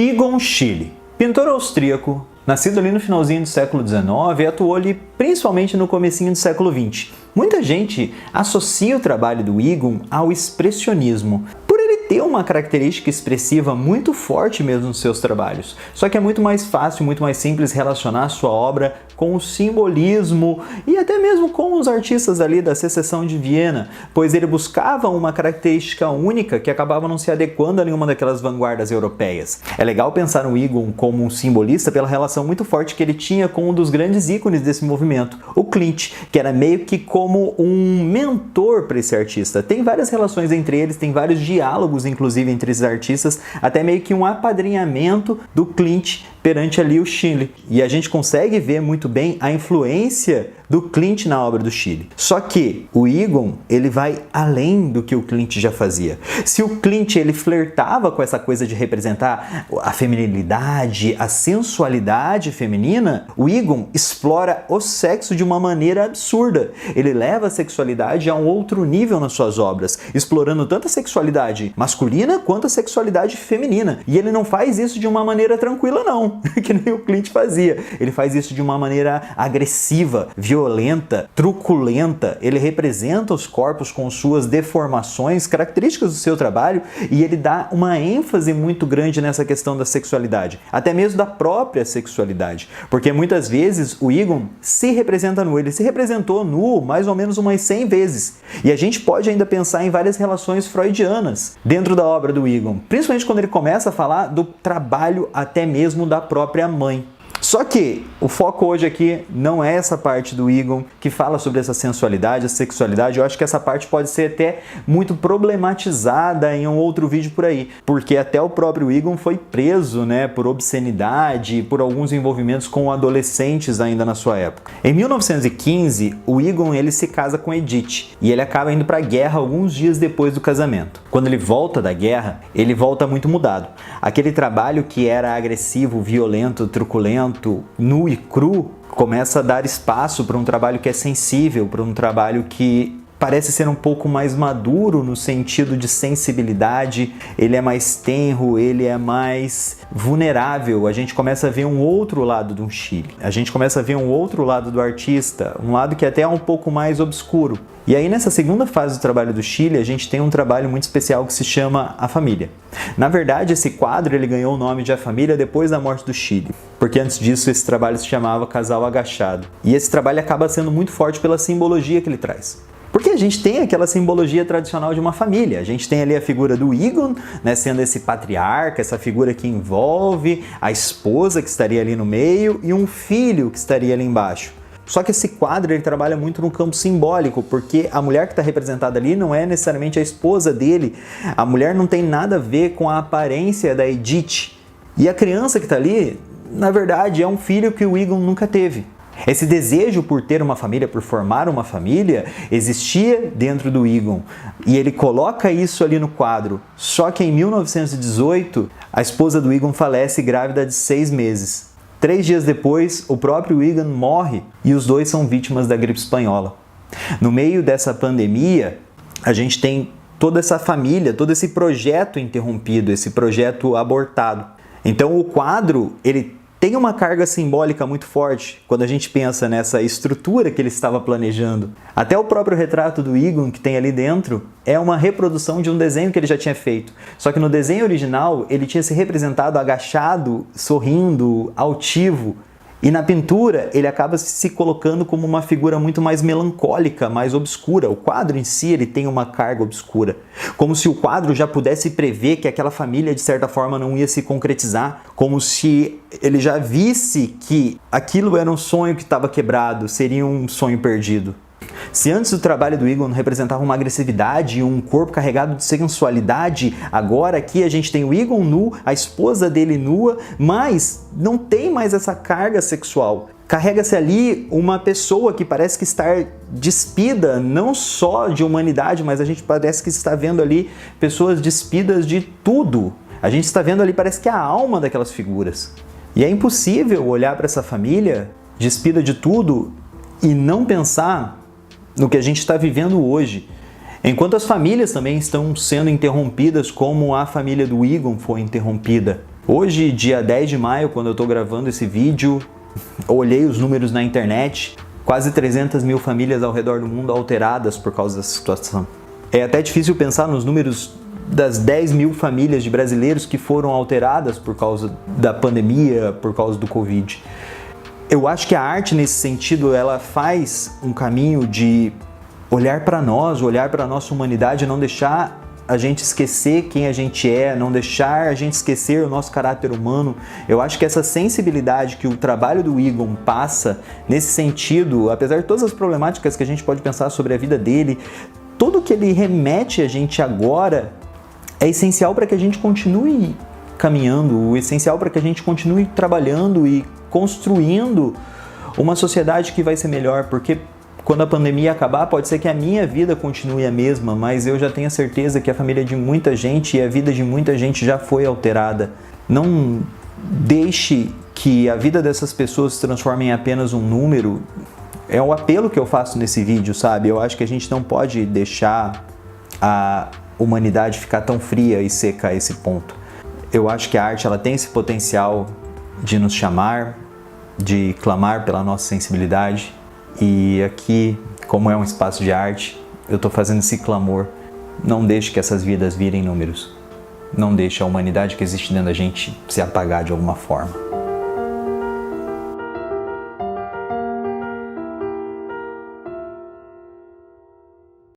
Egon Schiele, pintor austríaco, nascido ali no finalzinho do século XIX e atuou ali principalmente no comecinho do século XX. Muita gente associa o trabalho do Egon ao expressionismo, por ele ter uma característica expressiva muito forte mesmo nos seus trabalhos. Só que é muito mais fácil, muito mais simples relacionar a sua obra com o simbolismo e até mesmo com os artistas ali da Secessão de Viena, pois ele buscava uma característica única que acabava não se adequando a nenhuma daquelas vanguardas europeias. É legal pensar no Egon como um simbolista pela relação muito forte que ele tinha com um dos grandes ícones desse movimento, o Klimt, que era meio que como um mentor para esse artista. Tem várias relações entre eles, tem vários diálogos inclusive entre esses artistas, até meio que um apadrinhamento do Klimt perante ali o Schiele. E a gente consegue ver muito bem a influência do Klimt na obra do Schiele. Só que o Egon, ele vai além do que o Klimt já fazia. Se o Klimt ele flertava com essa coisa de representar a feminilidade, a sensualidade feminina, o Egon explora o sexo de uma maneira absurda. Ele leva a sexualidade a um outro nível nas suas obras, explorando tanto a sexualidade masculina quanto a sexualidade feminina. E ele não faz isso de uma maneira tranquila não, que nem o Klimt fazia. Ele faz isso de uma maneira agressiva, violenta, truculenta. Ele representa os corpos com suas deformações, características do seu trabalho, e ele dá uma ênfase muito grande nessa questão da sexualidade, até mesmo da própria sexualidade, porque muitas vezes o Egon se representa nu, ele se representou nu mais ou menos umas 100 vezes, e a gente pode ainda pensar em várias relações freudianas dentro da obra do Egon, principalmente quando ele começa a falar do trabalho até mesmo da própria mãe. Só que o foco hoje aqui não é essa parte do Egon que fala sobre essa sensualidade, a sexualidade. Eu acho que essa parte pode ser até muito problematizada em um outro vídeo por aí, porque até o próprio Egon foi preso, né, por obscenidade, por alguns envolvimentos com adolescentes ainda na sua época. Em 1915, o Egon ele se casa com Edith e ele acaba indo para a guerra alguns dias depois do casamento. Quando ele volta da guerra, ele volta muito mudado. Aquele trabalho que era agressivo, violento, truculento, nu e cru, começa a dar espaço para um trabalho que é sensível, para um trabalho que parece ser um pouco mais maduro no sentido de sensibilidade, ele é mais tenro, ele é mais vulnerável. A gente começa a ver um outro lado do Schiele, a gente começa a ver um outro lado do artista, um lado que até é um pouco mais obscuro. E aí nessa segunda fase do trabalho do Schiele, a gente tem um trabalho muito especial que se chama A Família. Na verdade, esse quadro ele ganhou o nome de A Família depois da morte do Schiele, porque antes disso esse trabalho se chamava Casal Agachado. E esse trabalho acaba sendo muito forte pela simbologia que ele traz. Porque a gente tem aquela simbologia tradicional de uma família. A gente tem ali a figura do Egon, né, sendo esse patriarca, essa figura que envolve a esposa que estaria ali no meio e um filho que estaria ali embaixo. Só que esse quadro ele trabalha muito no campo simbólico, porque a mulher que está representada ali não é necessariamente a esposa dele. A mulher não tem nada a ver com a aparência da Edith. E a criança que está ali, na verdade, é um filho que o Egon nunca teve. Esse desejo por ter uma família, por formar uma família, existia dentro do Egon. E ele coloca isso ali no quadro. Só que em 1918, a esposa do Egon falece grávida de 6 meses. 3 dias depois, o próprio Egon morre e os dois são vítimas da gripe espanhola. No meio dessa pandemia, a gente tem toda essa família, todo esse projeto interrompido, esse projeto abortado. Então o quadro, ele tem uma carga simbólica muito forte quando a gente pensa nessa estrutura que ele estava planejando. Até o próprio retrato do Egon que tem ali dentro é uma reprodução de um desenho que ele já tinha feito. Só que no desenho original ele tinha se representado agachado, sorrindo, altivo. E na pintura ele acaba se colocando como uma figura muito mais melancólica, mais obscura. O quadro em si ele tem uma carga obscura. Como se o quadro já pudesse prever que aquela família de certa forma não ia se concretizar. Como se ele já visse que aquilo era um sonho que estava quebrado, seria um sonho perdido. Se antes o trabalho do Egon representava uma agressividade e um corpo carregado de sensualidade, agora aqui a gente tem o Egon nu, a esposa dele nua, mas não tem mais essa carga sexual. Carrega-se ali uma pessoa que parece que está despida não só de humanidade, mas a gente parece que está vendo ali pessoas despidas de tudo. A gente está vendo ali, parece que a alma daquelas figuras. E é impossível olhar para essa família despida de tudo e não pensar no que a gente está vivendo hoje. Enquanto as famílias também estão sendo interrompidas, como a família do Egon foi interrompida. Hoje, dia 10 de maio, quando eu estou gravando esse vídeo, olhei os números na internet, quase 300 mil famílias ao redor do mundo alteradas por causa dessa situação. É até difícil pensar nos números das 10 mil famílias de brasileiros que foram alteradas por causa da pandemia, por causa do Covid. Eu acho que a arte, nesse sentido, ela faz um caminho de olhar para nós, olhar para a nossa humanidade, não deixar a gente esquecer quem a gente é, não deixar a gente esquecer o nosso caráter humano. Eu acho que essa sensibilidade que o trabalho do Egon passa nesse sentido, apesar de todas as problemáticas que a gente pode pensar sobre a vida dele, tudo que ele remete a gente agora é essencial para que a gente continue caminhando, essencial para que a gente continue trabalhando e construindo uma sociedade que vai ser melhor, porque quando a pandemia acabar, pode ser que a minha vida continue a mesma, mas eu já tenho a certeza que a família de muita gente e a vida de muita gente já foi alterada. Não deixe que a vida dessas pessoas se transforme em apenas um número. É o apelo que eu faço nesse vídeo, sabe? Eu acho que a gente não pode deixar a humanidade ficar tão fria e seca a esse ponto. Eu acho que a arte ela tem esse potencial de nos chamar, de clamar pela nossa sensibilidade. E aqui, como é um espaço de arte, eu estou fazendo esse clamor. Não deixe que essas vidas virem números. Não deixe a humanidade que existe dentro da gente se apagar de alguma forma.